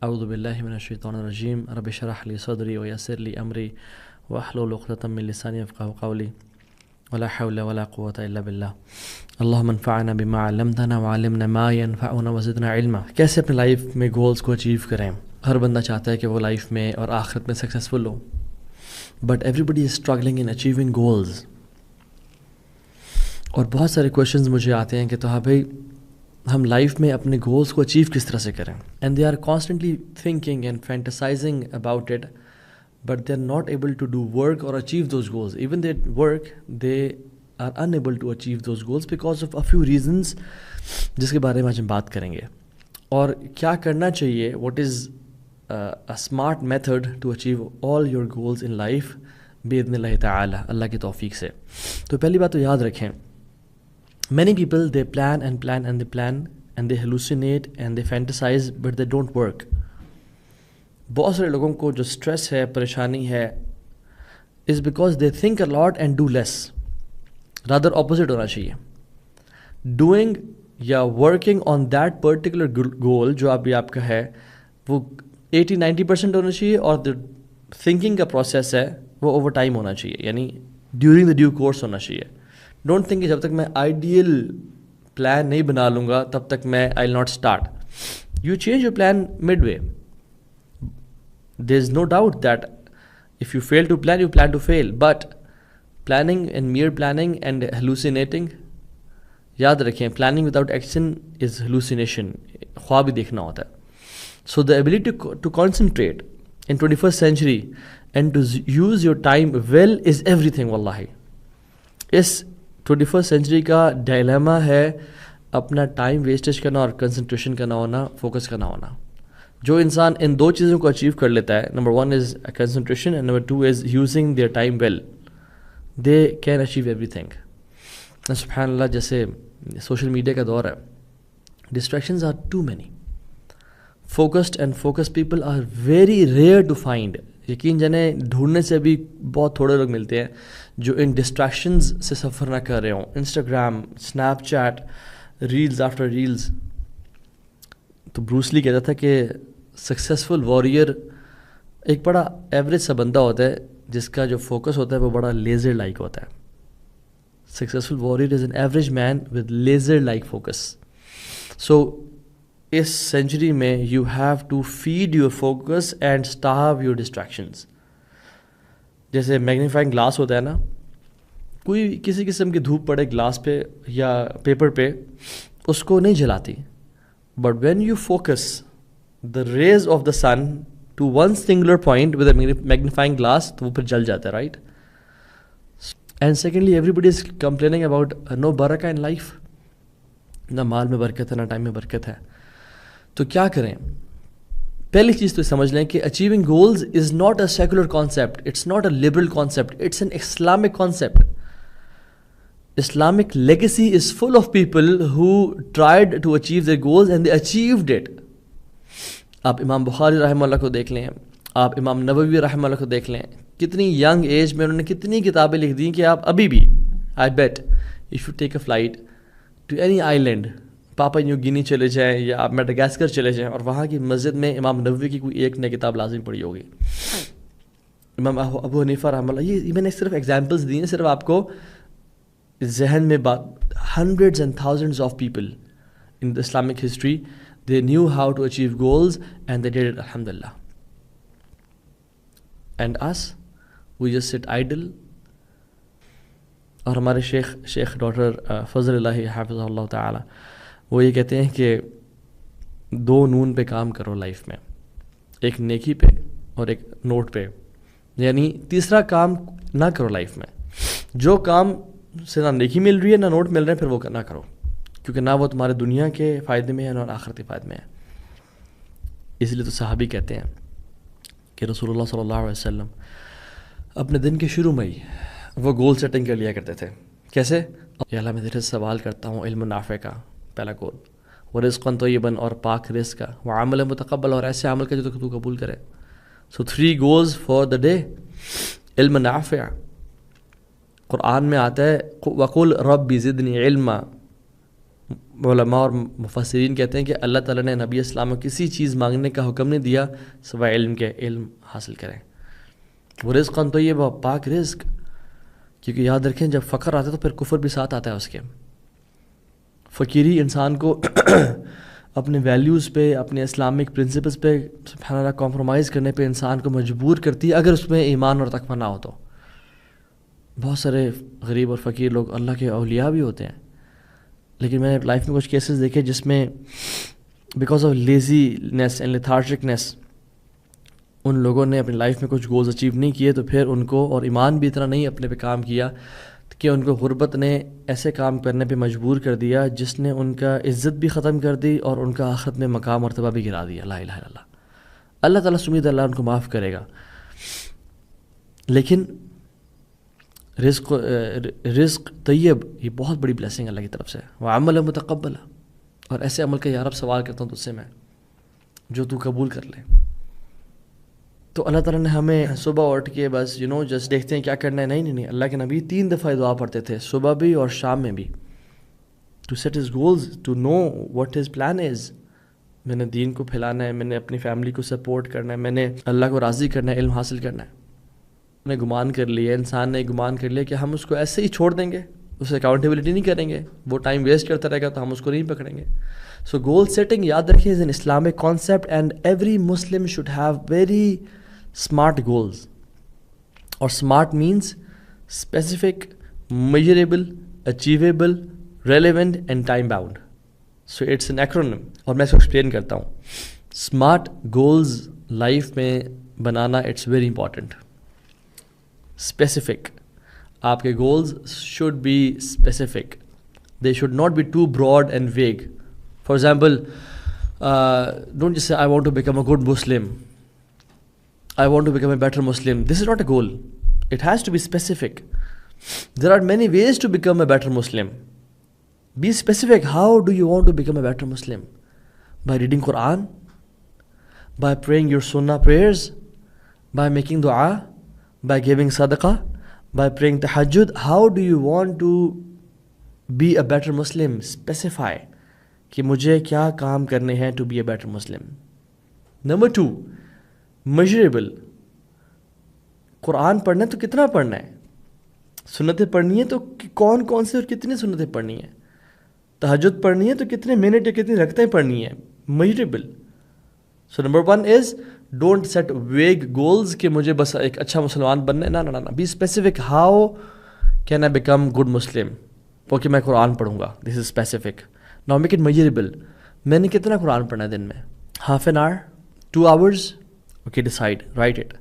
اعوذ باللہ من الشیطان الرجیم رب اشرح لی صدری ویسر لی امری واحلل عقدۃ من لسانی یفقہوا قولی ولا حول ولا قوة الا باللہ اللہم انفعنا بما علمتنا وعلمنا ما ينفعنا وزدنا علما۔ کیسے اپنے لائف میں گولز کو اچیو کریں؟ ہر بندہ چاہتا ہے کہ وہ لائف میں اور آخرت میں سکسیزفل ہو، but everybody is struggling in achieving goals. اور بہت سارے کویشچنز مجھے آتے ہیں کہ تو ہاں بھائی ہم لائف میں اپنے گولز کو اچیو کس طرح سے کریں، and they are constantly thinking and fantasizing about it, but they are not able to do work or achieve those goals. Even they work they are unable to achieve those goals because of a few reasons, جس کے بارے میں آج ہم بات کریں گے، اور کیا کرنا چاہیے، what is a smart method to achieve all your goals in life باذن اللہ تعالی، اللہ کی توفیق سے۔ تو پہلی بات تو یاد رکھیں، many people they plan and plan and they plan and they hallucinate and they fantasize but they don't work۔ بہت سارے لوگوں کو جو اسٹریس ہے، پریشانی ہے، is because they think a lot and do less۔ rather opposite ہونا چاہیے، doing یا working on that particular goal جو ابھی آپ کا ہے وہ 80-90% ہونا چاہیے، اور the thinking کا process ہے وہ اوور ٹائم ہونا چاہیے، یعنی ڈیورنگ دا ڈیو کورس ہونا چاہیے۔ ڈونٹ تھنک کہ جب تک میں آئیڈیل پلان نہیں بنا لوں گا تب تک میں I will not start. You change your plan midway. There is no doubt that if you fail to plan you plan to fail, but planning and mere planning and hallucinating, یاد رکھیں planning without action is hallucination, خواب ہی دیکھنا ہوتا ہے۔ So the ability to concentrate in 21st century and to use your time well is everything. واللہ اس 21st century کا ڈائلیما ہے اپنا ٹائم ویسٹیج کرنا اور کنسنٹریشن کا نہ ہونا، فوکس کا نہ ہونا۔ جو انسان ان دو چیزوں کو اچیو کر لیتا ہے، number 1 is concentration and number 2 is using their time well, they can achieve everything. سبحان اللہ، جیسے سوشل میڈیا کا دور ہے، distractions are too many, focused and focus people are very rare to find. یقین جانے ڈھونڈنے سے بھی بہت تھوڑے لوگ ملتے ہیں جو ان ڈسٹریکشنز سے سفر نہ کر رہے ہوں۔ Instagram, snap chat, reels after reels. تو بروس لی کہتا تھا کہ سکسیزفل واریر ایک بڑا ایوریج سا بندہ ہوتا ہے جس کا جو فوکس ہوتا ہے وہ بڑا لیزر لائک ہوتا ہے۔ Successful warrior is an average man with laser like focus. So اس سینچری میں you have to feed your focus and starve your distractions. جیسے میگنیفائنگ گلاس ہوتا ہے نا، کوئی کسی قسم کی دھوپ پڑے گلاس پہ یا پیپر پہ اس کو نہیں جلاتی، but when you focus the rays of the sun to one singular point with a magnifying glass تو وہ پھر جل جاتا ہے، right? And secondly everybody is complaining about no برکہ ان لائف، نہ مال میں برکت ہے نہ ٹائم میں برکت ہے۔ تو کیا کریں؟ پہلی چیز تو سمجھ لیں کہ achieving goals is not a secular concept, it's not a liberal concept, it's an Islamic concept. Islamic legacy is full of people who tried to achieve their goals and they achieved it. آپ Imam بخاری رحمہ اللہ کو دیکھ لیں، آپ امام نووی رحمہ اللہ کو دیکھ لیں، کتنی ینگ ایج میں انہوں نے کتنی کتابیں لکھ دیں کہ آپ ابھی بھی I bet if you take a flight to any island, Papua New Guinea چلے جائیں یا آپ میڈاگاسکر چلے جائیں، اور وہاں کی مسجد میں امام نووی کی کوئی ایک نئی کتاب لازم پڑھی ہوگی۔ امام ابو حنیفہ رحمہ اللہ، یہ میں نے صرف ایگزامپلس دی ہیں، صرف آپ کو ذہن میں بات۔ Hundreds and thousands of people in the Islamic history they knew how to achieve goals and they did it الحمد للہ۔ And as we just sit idle. اور ہمارے شیخ ڈاکٹر فضل اللہ حافظ اللہ تعالی، وہ یہ کہتے ہیں کہ 2 نون پہ کام کرو لائف میں، ایک نیکی پہ اور ایک نوٹ پہ، یعنی تیسرا کام نہ کرو لائف میں۔ جو کام سے نہ نیکی مل رہی ہے نہ نوٹ مل رہے ہیں پھر وہ نہ کرو، کیونکہ نہ وہ تمہارے دنیا کے فائدے میں ہے نہ آخرت کے فائدے میں ہے۔ اس لیے تو صحابی کہتے ہیں کہ رسول اللہ صلی اللہ علیہ وسلم اپنے دن کے شروع میں ہی وہ گول سیٹنگ کر لیا کرتے تھے۔ کیسے؟ یا اللہ میں تیرے سے سوال کرتا ہوں علم نافع کا، پہلا گول، ورزقاً طیباً اور پاک رزق کا، وعمل متقبل اور ایسے عمل کا جو تو قبول کرے۔ سو 3 goals فار دا ڈے۔ علم نافع، قرآن میں آتا ہے وَقُلْ رَبِّ زِدْنِي عِلْمًا، علماء اور مفسرین کہتے ہیں کہ اللہ تعالیٰ نے نبی اسلام کو کسی چیز مانگنے کا حکم نہیں دیا سوائے علم کے، علم حاصل کریں. وہ رزق تو یہ پاک رزق، کیونکہ یاد رکھیں جب فقر آتا ہے تو پھر کفر بھی ساتھ آتا ہے اس کے. فقیری انسان کو اپنے ویلیوز پہ، اپنے اسلامک پرنسپلز پہ سبحان اللہ کمپرومائز کرنے پہ انسان کو مجبور کرتی ہے اگر اس میں ایمان اور تقویٰ نہ ہو تو. بہت سارے غریب اور فقیر لوگ اللہ کے اولیاء بھی ہوتے ہیں، لیکن میں نے لائف میں کچھ کیسز دیکھے جس میں بیکاز آف لیزینس اینڈ لیتھارجکنیس ان لوگوں نے اپنی لائف میں کچھ گولز اچیو نہیں کیے، تو پھر ان کو، اور ایمان بھی اتنا نہیں اپنے پہ کام کیا کہ ان کو غربت نے ایسے کام کرنے پہ مجبور کر دیا جس نے ان کا عزت بھی ختم کر دی اور ان کا آخرت میں مقام مرتبہ بھی گرا دیا. لا الہ الا اللہ. اللہ تعالیٰ سمید اللہ ان کو معاف کرے گا. لیکن رزق طیب یہ بہت بڑی بلیسنگ اللہ کی طرف سے. وعمل متقبل، اور ایسے عمل کا یا رب سوال کرتا ہوں تجھ سے میں جو تو قبول کر لے. تو اللہ تعالیٰ نے ہمیں صبح اٹھ کے بس جسٹ دیکھتے ہیں کیا کرنا ہے، نہیں. اللہ کے نبی 3 دفعہ دعا پڑھتے تھے، صبح بھی اور شام میں بھی، to set his goals, to know what his plan is. میں نے دین کو پھیلانا ہے، میں نے اپنی فیملی کو سپورٹ کرنا ہے، میں نے اللہ کو راضی کرنا ہے، علم حاصل کرنا ہے. نے گمان کر لیا، انسان نے گمان کر لیا کہ ہم اس کو ایسے ہی چھوڑ دیں گے، اسے اکاؤنٹیبلٹی نہیں کریں گے، وہ ٹائم ویسٹ کرتا رہے گا تو ہم اس کو نہیں پکڑیں گے. سو گول سیٹنگ یاد رکھیں is an Islamic concept and every Muslim should have very smart goals. اور smart means specific, measurable, achievable, relevant and time bound. So it's an acronym, اور میں اس کو ایکسپلین کرتا ہوں. اسمارٹ گولز لائف میں بنانا اٹس ویری امپورٹنٹ. اسپیسیفک، آپ کے goals should be specific, they should not be too broad and vague. For example don't just say I want to become a good Muslim, I want to become a better Muslim. This is not a goal. It has to be specific. There are many ways to become a better Muslim. Be specific. How do you want to become a better Muslim? By reading Quran? By praying your sunnah prayers? By making dua? By giving sadaqah? By praying tahajjud? How do you want to be a better Muslim? Specify. کہ مجھے کیا کام کرنے ہیں to be a better Muslim. Number 2. Measurable. قرآن پڑھنا ہے تو کتنا پڑھنا ہے، سنتیں پڑھنی ہے تو کون کون سے اور کتنی سنتیں پڑھنی ہیں، تہجد پڑھنی ہے تو کتنے منٹ یا کتنی رکعتیں پڑھنی ہیں. Measurable. So number 1 is don't set vague goals کہ مجھے بس ایک اچھا مسلمان بننا ہے. نہ be specific. How can I become good Muslim? Okay میں قرآن پڑھوں گا، this is specific. Now make it measurable. میں نے کتنا قرآن پڑھنا ہے دن میں؟ Half an hour, 2 hours. Okay decide, write it.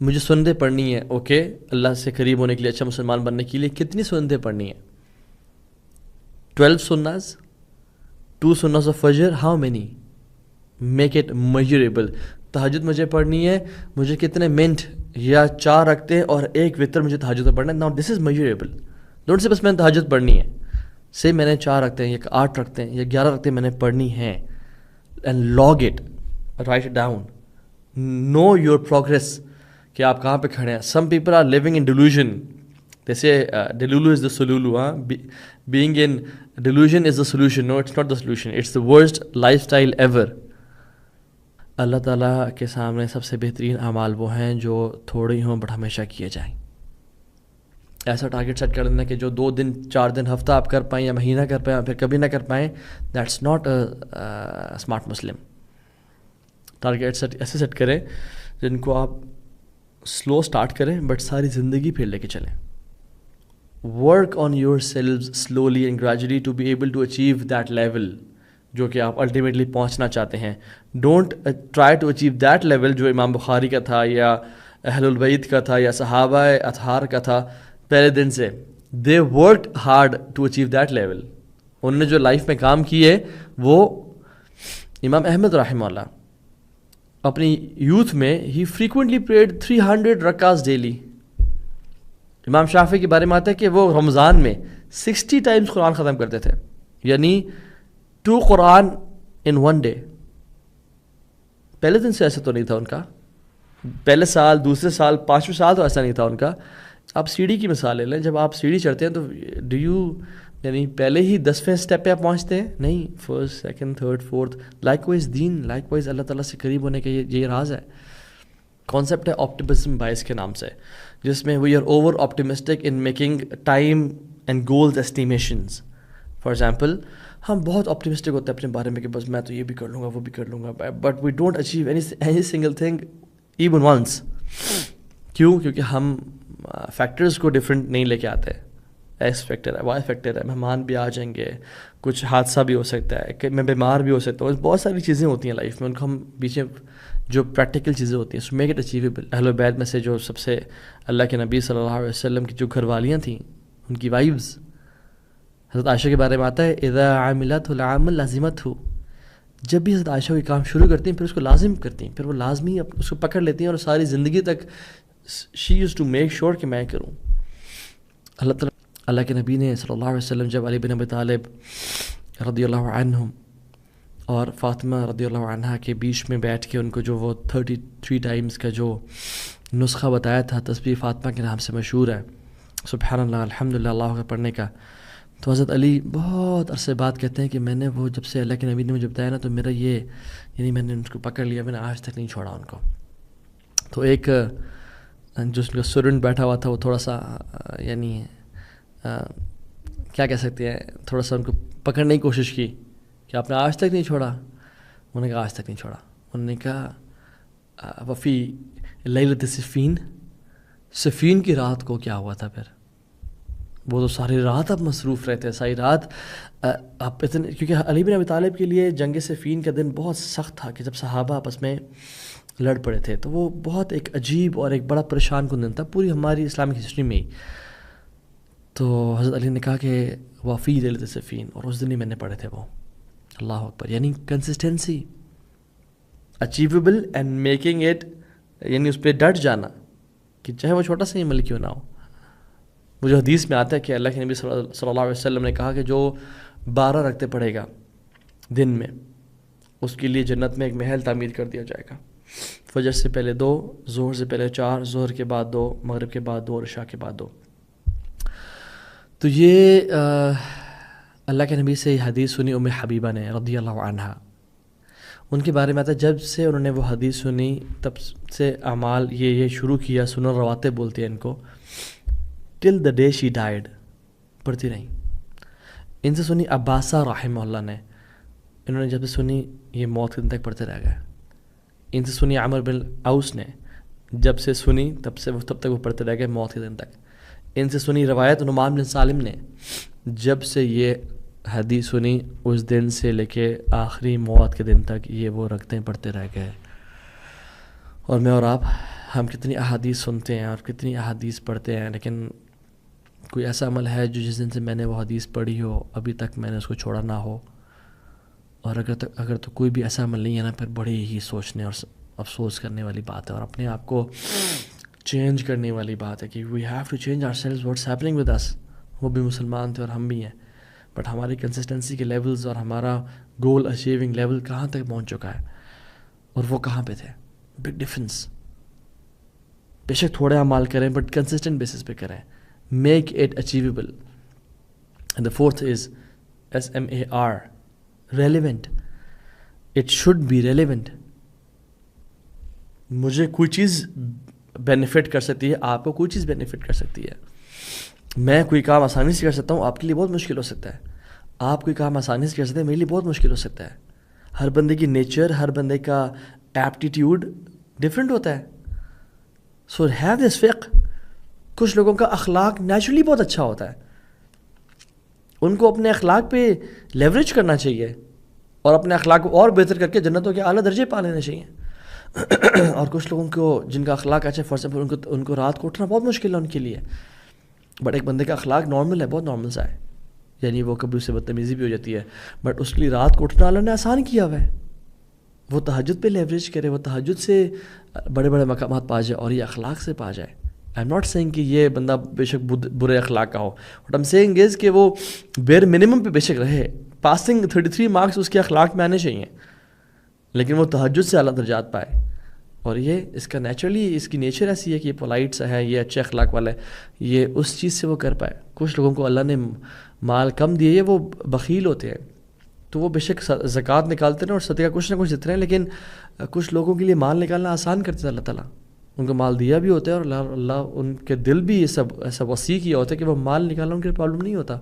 مجھے سنتیں پڑھنی ہے، اوکے اللہ سے قریب ہونے کے لیے، اچھا مسلمان بننے کے لیے کتنی سنتیں پڑھنی ہیں؟ 12 سناز، 2 سناز آف فجر. How many? Make it measurable. تہجد مجھے پڑھنی ہے، مجھے کتنے منٹ یا 4 رکعتیں اور 1 وتر مجھے تہجد میں پڑھنا ہے. Now this is measurable. Don't say بس میں نے تہجد پڑھنی ہے، سے میں نے 4 رکعتیں یا 8 رکعتیں یا 11 رکعتیں میں نے پڑھنی ہیں. And log it, write it down. Know your progress کہ آپ کہاں پہ کھڑے ہیں. Some people are living in delusion. جیسے delulu is the solulu. Being in delusion is the solution. No it's not the solution, it's the worst lifestyle ever. اللہ تعالیٰ کے سامنے سب سے بہترین اعمال وہ ہیں جو تھوڑے ہوں بٹ ہمیشہ کیے جائیں. ایسا ٹارگیٹ سیٹ کر دینا کہ جو 2 دن 4 دن ہفتہ آپ کر پائیں یا مہینہ کر پائیں پھر کبھی نہ کر پائیں. That's not a smart Muslim. Target set ایسے سیٹ کریں جن کو آپ سلو سٹارٹ کریں بٹ ساری زندگی پھر لے کے چلیں. Work on yourself slowly and gradually to be able to achieve that level جو کہ آپ الٹیمیٹلی پہنچنا چاہتے ہیں. Don't try to achieve that level جو امام بخاری کا تھا یا اہل البیت کا تھا یا صحابہ اطہار کا تھا پہلے دن سے. They worked hard to achieve that level. انہوں نے جو لائف میں کام کیے وہ امام احمد رحمہ اللہ اپنی یوتھ میں ہی فریکوینٹلی پریڈ 300 رکعات ڈیلی. امام شافعی کے بارے میں آتا ہے کہ وہ رمضان میں 60 ٹائمز قرآن ختم کرتے تھے، یعنی 2 قرآن ان 1 ڈے. پہلے دن سے ایسا تو نہیں تھا ان کا، پہلے سال، دوسرے سال، 5ویں سال تو ایسا نہیں تھا ان کا. آپ سیڑھی کی مثال لے لیں. جب آپ سیڑھی چڑھتے ہیں تو ڈو یو یعنی پہلے ہی 10ویں اسٹیپ پہ آپ پہنچتے ہیں نہیں، first second third fourth. Likewise دین، لائک وائز اللہ تعالیٰ سے قریب ہونے کا یہ راز ہے. کانسیپٹ ہے آپٹمزم بائس کے نام سے، جس میں we are over optimistic in making time and goals estimations. For example ہم بہت آپٹمسٹک ہوتے ہیں اپنے بارے میں کہ بس میں تو یہ بھی کر لوں گا وہ بھی کر لوں گا، but we don't achieve any single thing even once. کیوں؟ کیونکہ ہم فیکٹرز کو ڈفرینٹ نہیں لے کے آتے. ایکس فیکٹر ہے، وائی فیکٹر ہے، مہمان بھی آ جائیں گے، کچھ حادثہ بھی ہو سکتا ہے کہ میں بیمار بھی ہو سکتا ہوں. بہت ساری چیزیں ہوتی ہیں لائف میں، ان کو ہم پیچھے جو پریکٹیکل چیزیں ہوتی ہیں سو میک اٹ اچیویبل. اہل بیت میں سے جو سب سے اللہ کے نبی صلی اللہ علیہ وسلم کی جو گھر والیاں تھیں، ان کی وائفز، حضرت عائشہ کے بارے میں آتا ہے اذا عملت العمل لازمت ہو، جب بھی حضرت عائشہ کوئی کام شروع کرتی ہیں پھر اس کو لازم کرتی ہیں، پھر وہ لازمی اس کو پکڑ لیتی ہیں اور ساری زندگی تک شی یوز ٹو میک شیور کہ میں کروں. اللہ کے نبی نے صلی اللہ علیہ وسلم جب علی بن ابی طالب رضی اللہ عنہم اور فاطمہ رضی اللہ عنہا کے بیچ میں بیٹھ کے ان کو جو وہ 33 ٹائمز کا جو نسخہ بتایا تھا، تسبیح فاطمہ کے نام سے مشہور ہے، سبحان اللہ الحمدللہ اللہ اکبر پڑھنے کا، تو حضرت علی بہت عرصے بعد کہتے ہیں کہ میں نے وہ جب سے اللہ کے نبی نے مجھے بتایا نا تو میرا یہ یعنی میں نے ان کو پکڑ لیا، میں نے آج تک نہیں چھوڑا ان کو. تو ایک جو اس کا اسٹوڈنٹ بیٹھا ہوا تھا وہ تھوڑا سا یعنی کیا کہہ سکتے ہیں، تھوڑا سا ان کو پکڑنے کی کوشش کی کہ آپ نے آج تک نہیں چھوڑا. انہوں نے کہا آج تک نہیں چھوڑا. انہوں نے کہا وفی لیلۃ صفین، صفین کی رات کو کیا ہوا تھا؟ پھر وہ تو ساری رات آپ مصروف رہتے، ساری رات آپ اتنے، کیونکہ علی بن ابی طالب کے لیے جنگ صفین کا دن بہت سخت تھا کہ جب صحابہ آپس میں لڑ پڑے تھے، تو وہ بہت ایک عجیب اور ایک بڑا پریشان کن دن تھا پوری ہماری اسلامک ہسٹری میں ہی. تو حضرت علی نے کہا کہ وفی لیلۃ صفین، اور اس دن ہی میں نے پڑھے تھے وہ. اللہ اکبر. یعنی consistency, achievable and making it, یعنی اس پہ ڈٹ جانا کہ چاہے وہ چھوٹا سا عمل کیوں نہ ہو. وہ جو حدیث میں آتا ہے کہ اللہ کے نبی صلی اللہ علیہ وسلم نے کہا کہ جو 12 رکعتیں پڑھے گا دن میں، اس کے لیے جنت میں ایک محل تعمیر کر دیا جائے گا. فجر سے پہلے 2، ظہر سے پہلے 4، ظہر کے بعد 2، مغرب کے بعد 2 اور عشاء کے بعد 2. تو یہ اللہ کے نبی سے یہ حدیث سنی ام حبیبہ نے رضی اللہ عنہا. ان کے بارے میں آتا ہے جب سے انہوں نے وہ حدیث سنی تب سے اعمال یہ شروع کیا، سنن رواتب بولتے ہیں ان کو، ٹل دا ڈے شی ڈائڈ، پڑھتی رہیں. ان سے سنی عباسہ رحمہ اللہ نے، انہوں نے جب سے سنی یہ موت کے دن تک پڑھتے رہ گئے. ان سے سنی عمر بن اوس نے، جب سے سنی تب تک وہ پڑھتے رہ گئے موت کے دن تک. ان سے سنی روایت نعمان بن سالم نے، جب سے یہ حدیث سنی اس دن سے لے کے آخری موت کے دن تک یہ وہ رکھتے پڑھتے رہ گئے. اور میں اور آپ ہم کتنی احادیث سنتے ہیں اور کتنی احادیث پڑھتے ہیں، لیکن کوئی ایسا عمل ہے جو جس دن سے میں نے وہ حدیث پڑھی ہو ابھی تک میں نے اس کو چھوڑا نہ ہو؟ اور اگر تو کوئی بھی ایسا عمل نہیں ہے نا، پھر بڑی ہی سوچنے اور افسوس کرنے والی بات ہے، اور اپنے آپ کو چینج کرنے والی بات ہے کہ we have to change ourselves, what's happening with us. وہ بھی مسلمان تھے اور ہم بھی ہیں، بٹ ہماری کنسسٹنسی کے لیولز اور ہمارا گول اچیونگ لیول کہاں تک پہنچ چکا ہے اور وہ کہاں پہ تھے. Big difference. بے شک تھوڑے اعمال کریں بٹ کنسسٹنٹ بیسس پہ کریں. Make it achievable. And the fourth is SMAR، relevant. It should be relevant. مجھے کوئی چیز بینیفٹ کر سکتی ہے، آپ کو کوئی چیز بینیفٹ کر سکتی ہے. میں کوئی کام آسانی سے کر سکتا ہوں، آپ کے لیے بہت مشکل ہو سکتا ہے. آپ کوئی کام آسانی سے کر سکتے ہیں، میرے لیے بہت مشکل ہو سکتا ہے. ہر بندے کی نیچر، ہر بندے کا ایپٹیٹیوڈ ڈفرینٹ ہوتا ہے. سو ہیو دس فقہ. کچھ لوگوں کا اخلاق نیچرلی بہت اچھا ہوتا ہے، ان کو اپنے اخلاق پہ لیوریج کرنا چاہیے اور اپنے اخلاق کو اور بہتر کر کے جنتوں کے اعلیٰ درجے پا لینے چاہیے. اور کچھ لوگوں کو جن کا اخلاق اچھا، فار ایگزامپل ان کو رات کو اٹھنا بہت مشکل ہے ان کے لیے، بٹ ایک بندے کا اخلاق نارمل ہے، بہت نارمل سا ہے، یعنی وہ کبھی اس سے بدتمیزی بھی ہو جاتی ہے، بٹ اس کے لیے رات کو اٹھنا اللہ نے آسان کیا ہوا ہے. وہ تہجد پہ لیوریج کرے، وہ تہجد سے بڑے بڑے مقامات پا جائے اور یہ اخلاق سے پا جائے. آئی ایم ناٹ سیئنگ کہ یہ بندہ بے شک برے اخلاق کا ہو، بٹ ایم سیئنگ از کہ وہ بیر منیمم پہ بے شک رہے. پاسنگ 33 مارکس اس کے اخلاق میں آنے چاہیے، لیکن وہ تہجد سے اعلیٰ درجات پائے. اور یہ اس کا نیچرلی اس کی نیچر ایسی ہے کہ یہ پولائٹ سا ہے, یہ اچھے اخلاق والا ہے, یہ اس چیز سے وہ کر پائے. کچھ لوگوں کو اللہ نے مال کم دیے, وہ بخیل ہوتے ہیں, تو وہ بے شک زکوٰۃ نکالتے ہیں اور صدقہ کچھ نہ کچھ دیتے ہیں, لیکن کچھ لوگوں کے لیے مال نکالنا آسان کرتے ہیں اللہ تعالیٰ. ان کو مال دیا بھی ہوتا ہے اور اللہ ان کے دل بھی یہ سب ایسا وسیع کیا ہوتا ہے کہ وہ مال نکالنا ان کے لیے پرابلم نہیں ہوتا.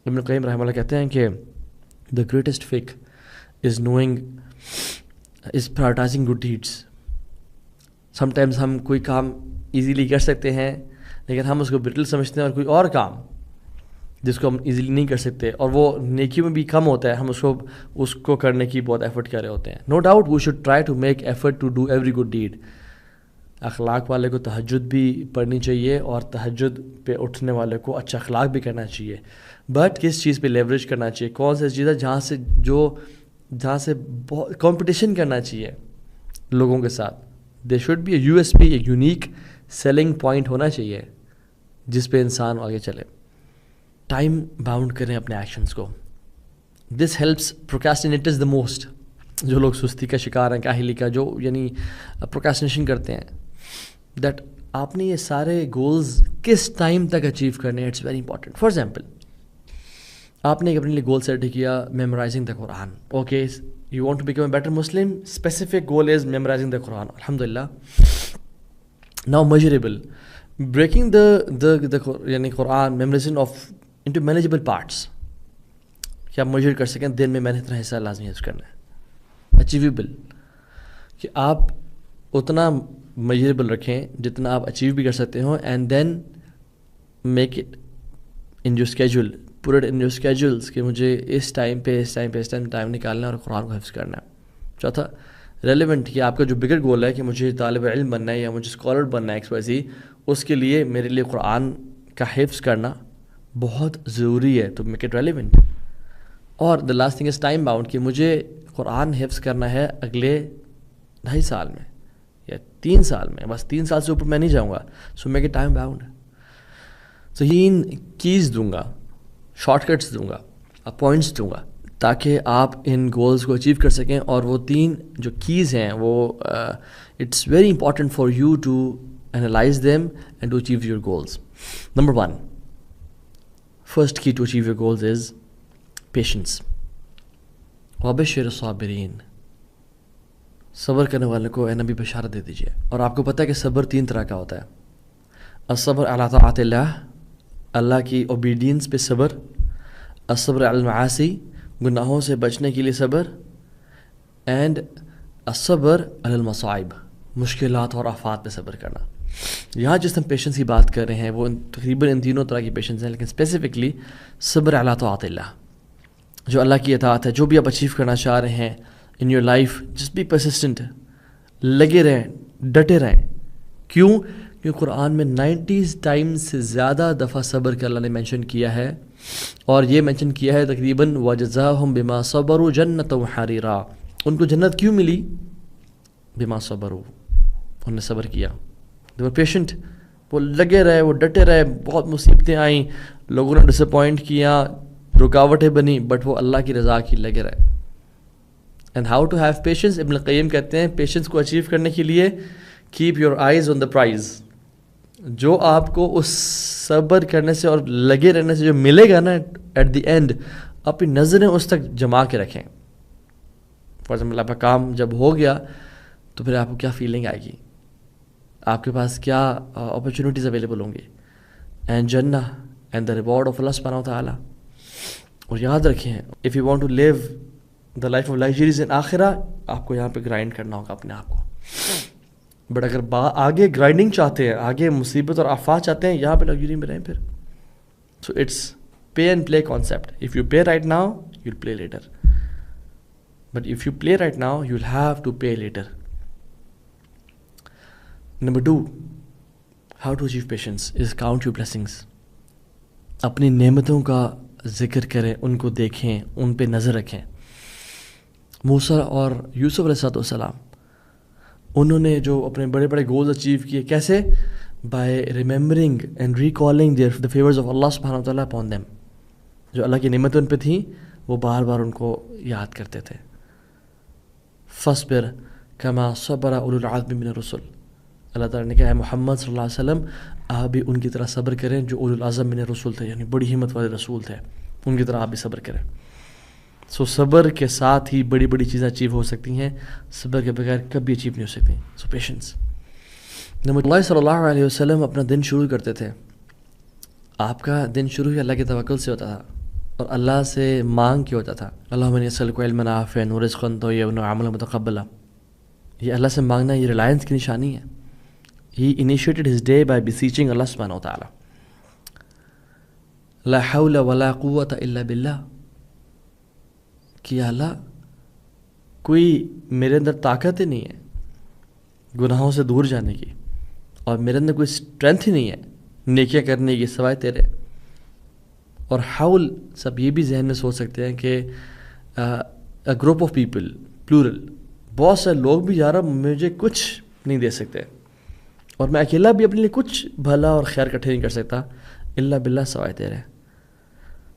ابن قیم رحمہ اللہ کہتے ہیں کہ دا گریٹسٹ فک is knowing is prioritizing good deeds. Sometimes ہم کوئی کام ایزیلی کر سکتے ہیں لیکن ہم اس کو برٹل سمجھتے ہیں, اور کوئی اور کام جس کو ہم ایزیلی نہیں کر سکتے اور وہ نیکی میں بھی کم ہوتا ہے, ہم اس کو کرنے کی بہت ایفرٹ کر رہے ہوتے ہیں. No doubt we should try to make effort to do every good deed. اخلاق والے کو تہجد بھی پڑھنی چاہیے اور تہجد پہ اٹھنے والے کو اچھا اخلاق بھی کرنا چاہیے, بٹ کس چیز پہ لیوریج کرنا چاہیے, کون سی چیز ہے جہاں سے کمپٹیشن کرنا چاہیے لوگوں کے ساتھ. They should be a USP, ایک یونیک سیلنگ پوائنٹ ہونا چاہیے جس پہ انسان آگے چلے. ٹائم باؤنڈ کریں اپنے ایکشنز کو. This helps procrastinators the most. جو لوگ سستی کا شکار ہیں, کاہلی کا, جو یعنی پروکراسٹینیشن کرتے ہیں, دیٹ آپ نے یہ سارے گولز کس ٹائم تک اچیو کرنے ہیں, it's very important. For example, آپ نے اپنے لیے گول سیٹ کیا memorising the Quran. Okay, you want to become a better Muslim, specific goal is memorising the Quran. الحمدللہ. ناؤ میجریبل, بریکنگ دا یعنی Quran memorising off into manageable parts, کہ آپ major کر سکیں دن میں نے اتنا حصہ لازمی حفظ کرنا ہے. اچیویبل, کہ آپ اتنا میجریبل رکھیں جتنا آپ اچیو بھی کر سکتے ہوں, and then make it in your schedule, pour it in your schedules, کہ مجھے اس ٹائم پہ ٹائم نکالنا ہے اور قرآن کو حفظ کرنا ہے. چوتھا, ریلیونٹ, کہ آپ کا جو بگر گول ہے کہ مجھے طالب علم بننا ہے یا مجھے اسکالر بننا ہے XYZ, اس کے لیے میرے لیے قرآن کا حفظ کرنا بہت ضروری ہے, تو میک اٹ ریلیونٹ. اور the last thing is time bound, کہ مجھے قرآن حفظ کرنا ہے اگلے 2.5 سال میں یا 3 سال میں, بس 3 سال سے اوپر میں نہیں جاؤں گا. So make it time bound. تو 3 کیز دوں گا, شارٹ کٹس دوں گا, پوائنٹس دوں گا, تاکہ آپ ان گولز کو اچیو کر سکیں. اور وہ 3 جو کیز ہیں وہ it's very important for you to analyse them and to achieve your goals. Number 1, first key to achieve your goals is patience. وبشر الصابرین, صبر کرنے والے کو اے نبی بشارت دے دیجیے. اور آپ کو پتہ ہے کہ صبر 3 طرح کا ہوتا ہے. الصبر علی طاعت اللہ, اللہ کی اوبیڈینس پہ صبر. الصبر علی المعاصی, گناہوں سے بچنے کے لیے صبر. اینڈ الصبر علی المصائب, مشکلات اور آفات پہ صبر کرنا. یہاں جس ہم پیشنس کی بات کر رہے ہیں وہ تقریباً ان تینوں طرح کی پیشنس ہیں, لیکن اسپیسیفکلی صبر علی طاعت اللہ, جو اللہ کی اطاعت ہے. جو بھی آپ اچیو کرنا چاہ رہے ہیں in your life, just be persistent, لگے رہیں, ڈٹے رہیں. کیوں؟ کیونکہ قرآن میں 90 ٹائمز سے زیادہ دفعہ صبر کا اللہ نے مینشن کیا ہے, اور یہ مینشن کیا ہے تقریباً وَجَزَاهُمْ بِمَا صَبَرُوا جَنَّةً وَحَرِيرًا. ان کو جنت کیوں ملی؟ بما صبروا, انہوں نے صبر کیا. they were patient, وہ لگے رہے, وہ ڈٹے رہے. بہت مصیبتیں آئیں, لوگوں نے ڈس اپوائنٹ کیا, رکاوٹیں بنی, بٹ وہ اللہ کی رضا کی لگے رہے. And how to have patience, Ibn al-Qayyim کہتے ہیں پیشنس کو اچیو کرنے کے لیے keep your eyes on the prize. جو آپ کو اس صبر کرنے سے اور لگے رہنے سے جو ملے گا نا ایٹ دی اینڈ, اپنی نظریں اس تک جما کے رکھیں. فار ایگزامپل, آپ کا کام جب ہو گیا تو پھر آپ کو کیا فیلنگ آئے گی, آپ کے پاس کیا اپرچونیٹیز اویلیبل ہوں گی, اینڈ جنہ اینڈ دا ریوارڈ آف اللہ سبحانہ و تعالیٰ. اور یاد رکھیں, if you want to live the life of luxuries in آخرہ, آپ کو یہاں پہ گرائنڈ کرنا ہوگا اپنے آپ کو. بٹ اگر آگے گرائنڈنگ چاہتے ہیں, آگے مصیبت اور آفات چاہتے ہیں, یہاں پہ لگژری میں رہیں پھر. So it's pay and play concept. If you pay right now you will play later, but if you play right now you will have to pay later. Number 2, how to achieve patience is count your blessings. اپنی نعمتوں کا ذکر کریں, ان کو دیکھیں, ان پہ نظر رکھیں. موسیٰ اور یوسف علیہ السلام, انہوں نے جو اپنے بڑے بڑے گولز اچیو کیے, کیسے؟ By remembering and recalling the favours of اللہ سبحانہ و تعالیٰ اپون دیم. جو اللہ کی نعمتیں ان پہ تھیں وہ بار بار ان کو یاد کرتے تھے. فصبر کما صبر اولو العزم من الرسل. اللہ تعالیٰ نے کہا ہے محمد صلی اللہ علیہ وسلم آپ بھی ان کی طرح صبر کریں جو اولو العزم من الرسل تھے، یعنی بڑی ہمت والے رسول تھے، ان کی طرح آپ بھی صبر کریں. سو صبر کے ساتھ ہی بڑی بڑی چیزیں اچیو ہو سکتی ہیں، صبر کے بغیر کبھی اچیو نہیں ہو سکتی. سو پیشنس. نبی اللہ صلی اللہ علیہ وسلم اپنا دن شروع کرتے تھے، آپ کا دن شروع ہی اللہ کے توکل سے ہوتا تھا اور اللہ سے مانگ کے ہوتا تھا. اللہم انی اسألک علما نافعا ورزقا طیبا وعملا متقبلا. یہ اللہ سے مانگنا یہ ریلائنس کی نشانی ہے. He initiated his day by beseeching Allah subhanahu wa ta'ala. لا حول ولا قوة الا باللہ. کہ اللہ کوئی میرے اندر طاقت ہی نہیں ہے گناہوں سے دور جانے کی، اور میرے اندر کوئی اسٹرینتھ ہی نہیں ہے نیکیاں کرنے کی سوائے تیرے. اور حول سب یہ بھی ذہن میں سوچ سکتے ہیں کہ گروپ آف پیپل پلورل، بہت سے لوگ بھی یار مجھے کچھ نہیں دے سکتے، اور میں اکیلا بھی اپنے لیے کچھ بھلا اور خیر اکٹھے نہیں کر سکتا الا باللہ سوائے تیرے.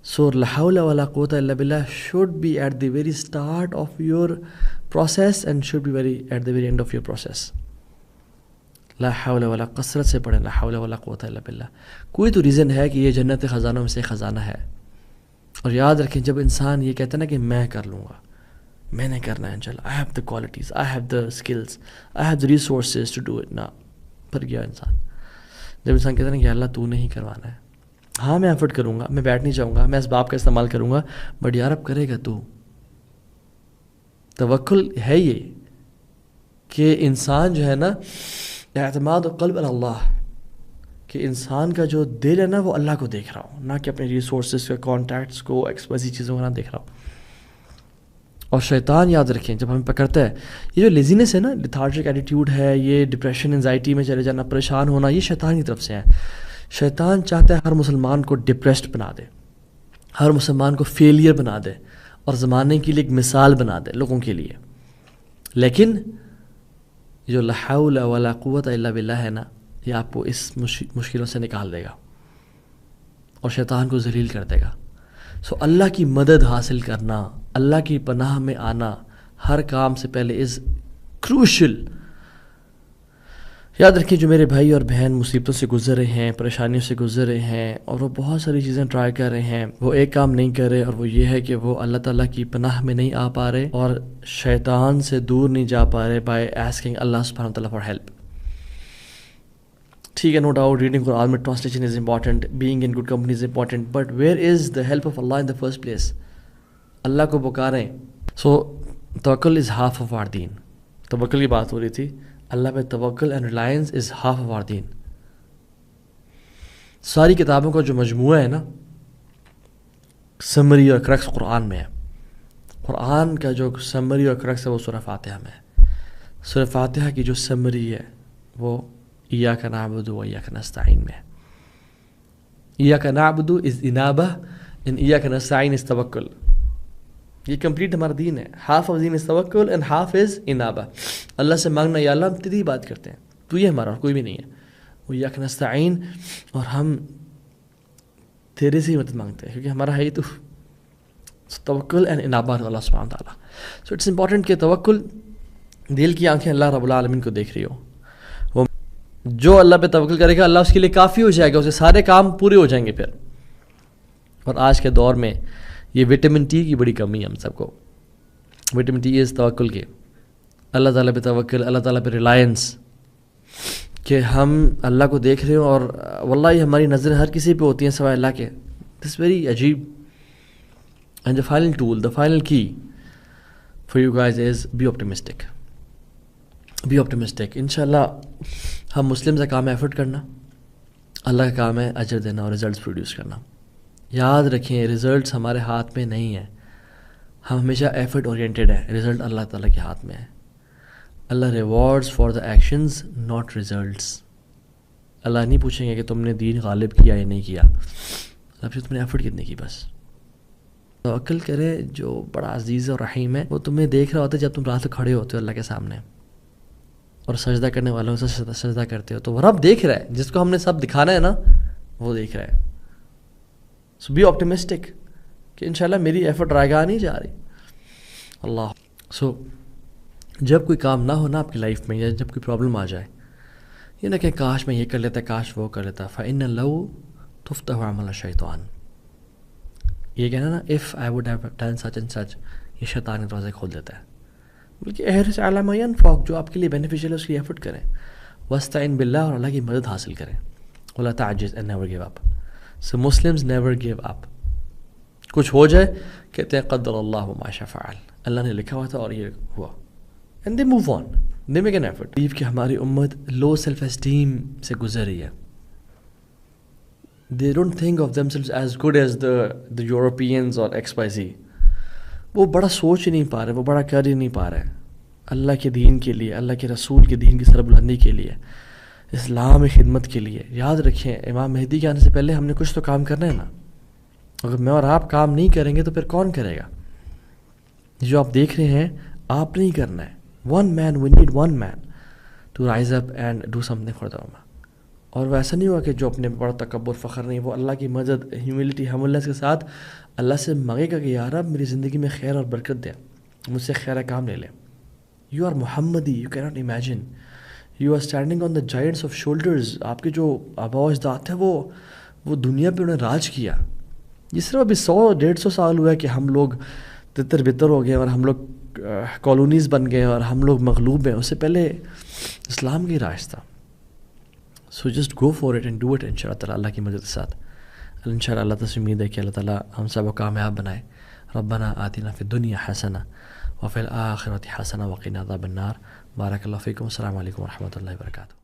So لا حول ولا قوة الا باللہ should be at the very start of your process and should be at the very end of your process. لا حول ولا کثرت سے پڑھیں لا حول ولا قوة الا باللہ. کوئی تو ریزن ہے کہ یہ جنت خزانوں میں سے خزانہ ہے. اور یاد رکھیں جب انسان یہ کہتا ہے نا کہ میں کر لوں گا، میں نے کرنا ہے انشاءاللہ، I have the qualities, I have the skills, I have the resources to do it. نا پر گیا انسان. جب انسان کہتا ہے نا کہ اللہ تو نہیں کروانا ہے، ہاں میں ایفرٹ کروں گا، میں بیٹھ نہیں جاؤں گا، میں اسباب کا استعمال کروں گا، بٹ یار اب کرے گا تو. توکل ہے یہ کہ انسان جو ہے نا اعتماد قلب اللہ، کہ انسان کا جو دل ہے نا وہ اللہ کو دیکھ رہا ہو، نہ کہ اپنے ریسورسز کے کانٹیکٹس کو ایکسپیسی چیزوں کو نہ دیکھ رہا ہو. اور شیطان یاد رکھیں جب ہمیں پکڑتا ہے، یہ جو لیزینس ہے نا، لیتھارجک ایٹیٹیوڈ ہے، یہ ڈپریشن انزائٹی میں چلے جانا، پریشان ہونا، یہ شیطان کی طرف سے ہے. شیطان چاہتا ہے ہر مسلمان کو ڈپریسڈ بنا دے، ہر مسلمان کو فیلئر بنا دے اور زمانے کے لیے ایک مثال بنا دے لوگوں کے لیے. لیکن جو لا حول ولا قوت الا باللہ ہے نا، یہ آپ کو اس مشکلوں سے نکال دے گا اور شیطان کو ذلیل کر دے گا. سو اللہ کی مدد حاصل کرنا، اللہ کی پناہ میں آنا ہر کام سے پہلے از کروشل. یاد رکھیں جو میرے بھائی اور بہن مصیبتوں سے گزر رہے ہیں، پریشانیوں سے گزر رہے ہیں، اور وہ بہت ساری چیزیں ٹرائی کر رہے ہیں، وہ ایک کام نہیں کر رہے، اور وہ یہ ہے کہ وہ اللہ تعالیٰ کی پناہ میں نہیں آ پا رہے اور شیطان سے دور نہیں جا پا رہے بائی آسکنگ اللہ سبحانہ وتعالیٰ فار ہیلپ. ٹھیک ہے، نو ڈاؤٹ ریڈنگ قرآن میں translation is important, being in good company is important, but where is the help of اللہ ان دا فرسٹ پلیس؟ اللہ کو پکاریں. سو توکل از ہاف آف آر دین. توکل کی بات ہو رہی تھی، اللہ پہ توکل and reliance is half of our دین. ساری کتابوں کا جو مجموعہ ہے نا، سمری اور کرکس قرآن میں ہے. قرآن کا جو سمری اور کرکس ہے وہ سورہ فاتحہ میں ہے. سورہ فاتحہ کی جو سمری ہے وہ ایاک نعبد و ایاک نستعین میں ہے. ایاک نعبد از انابہ اینڈ ایاک نستعین از توکل. یہ کمپلیٹ ہمارا دین ہے. ہاف آف دین از توکل اینڈ ہاف از انابہ. اللہ سے مانگنا یا اللہ ہم تیری بات کرتے ہیں، تو یہ ہمارا اور کوئی بھی نہیں ہے. وہ ایاک نستعین، اور ہم تیرے سے ہی مدد مانگتے ہیں کیونکہ ہمارا ہے ہی تو. توکل اینڈ انابہ اللہ سبحانہ تعالیٰ. سو اٹس امپورٹنٹ کہ توکل دل کی آنکھیں اللہ رب العالمین کو دیکھ رہی ہو. وہ جو اللہ پہ توکل کرے گا اللہ اس کے لیے کافی ہو جائے گا، اسے سارے کام پورے ہو جائیں گے پھر. اور آج کے دور میں یہ وٹامن ٹی کی بڑی کمی ہے ہم سب کو. وٹامن ٹی از توکل کے، اللہ تعالیٰ پہ توکل، اللہ تعالیٰ پہ ریلائنس، کہ ہم اللہ کو دیکھ رہے ہوں اور واللہ ہماری نظریں ہر کسی پہ ہوتی ہیں سوائے اللہ کے. دس ویری عجیب. And the final tool, the final key for you guys is be optimistic. Be optimistic. انشاءاللہ ہم مسلم کا کام ہے ایفرٹ کرنا، اللہ کا کام ہے اجر دینا اور ریزلٹس پروڈیوس کرنا. یاد رکھیں ریزلٹس ہمارے ہاتھ میں نہیں ہیں، ہم ہمیشہ ایفرٹ اورینٹیڈ ہیں. رزلٹ اللہ تعالیٰ کے ہاتھ میں ہے. اللہ rewards for the actions not results. اللہ نہیں پوچھیں گے کہ تم نے دین غالب کیا یا نہیں کیا، اللہ پوچھے تم نے ایفرٹ کتنی کی. بس توکل کرے جو بڑا عزیز اور رحیم ہے. وہ تمہیں دیکھ رہا ہوتا ہے جب تم رات کو کھڑے ہوتے ہو اللہ کے سامنے اور سجدہ کرنے والوں سے سجدہ کرتے ہو، تو وہ رب دیکھ رہا ہے. جس کو ہم نے سب دکھانا ہے نا وہ دیکھ رہا ہے. سو بی آپٹمسٹک کہ انشاءاللہ میری ایفرٹ رائے گاہ نہیں جا رہی. اللہ. سو جب کوئی کام نہ ہونا آپ کی لائف میں یا جب کوئی پرابلم آ جائے، یہ نہ کہ کاش میں یہ کر لیتا، کاش وہ کر لیتا. فَإِنَّ لَوْ تُفْتَحُ عَمَلَ الشَّيْطَانِ، یہ کہنا نا if I would have done such and such، یہ شیطان کے دروازے کھول دیتا ہے. بلکہ احرص علی ما ینفعک، جو آپ کے لیے بینیفیشیل ہے اس کی ایفرٹ کریں. واستعن باللہ، اور اللہ کی مدد حاصل کریں. ولا تعجز and never give up. So Muslims never give up. کچھ ہو جائے کہتے ہیں قدر اللہ ما شاء فعل، اللہ نے لکھا ہوا تھا اور یہ ہوا. And they move on. They make an effort. Blue کہ ہماری امت لو سیلف اسٹیم سے گزر رہی ہے. They don't think of themselves as good as the Europeans or XYZ. وہ بڑا سوچ ہی نہیں پا رہے، وہ بڑا کر ہی نہیں پا رہے اللہ کے دین کے لیے، اللہ کے رسول کے دین کی سربلندی کے لیے، اسلام خدمت کے لیے. یاد رکھیں امام مہدی کے آنے سے پہلے ہم نے کچھ تو کام کرنا ہے نا. اگر میں اور آپ کام نہیں کریں گے تو پھر کون کرے گا؟ جو آپ دیکھ رہے ہیں آپ نہیں کرنا ہے. One man, we need one man to rise up and do something for the ummah. اور وہ ایسا نہیں ہوا کہ جو اپنے بڑا تکبر فخر نہیں، وہ اللہ کی مدد ہیوملٹی ہملنس کے ساتھ اللہ سے مانگے گا کہ یا رب میری زندگی میں خیر اور برکت دے، مجھ سے خیر کام لے لے. یو آر محمدی، you can't imagine, you are standing on the giants of shoulders. آپ کے جو آبا و اجداد تھے وہ دنیا پہ انہوں نے راج کیا. جس طرح ابھی 100-150 سال ہوا ہے کہ ہم لوگ تتر بتر ہو گئے اور ہم لوگ کالونیز بن گئے اور ہم لوگ مغلوب ہیں. اس سے پہلے اسلام کی راج تھا. So just go for it and do it in شاء اللہ تعالیٰ اللہ کی مدد کے ساتھ. ان شاء اللہ تعالیٰ سے امید ہے کہ اللہ تعالیٰ ہم سب کو کامیاب بنائے. ربنا آتنا فی الدنیا حسنہ وفی الآخرۃ حسنہ وقنا عذاب النار. بارک اللہ فیکم. السلام علیکم ورحمۃ اللہ وبرکاتہ.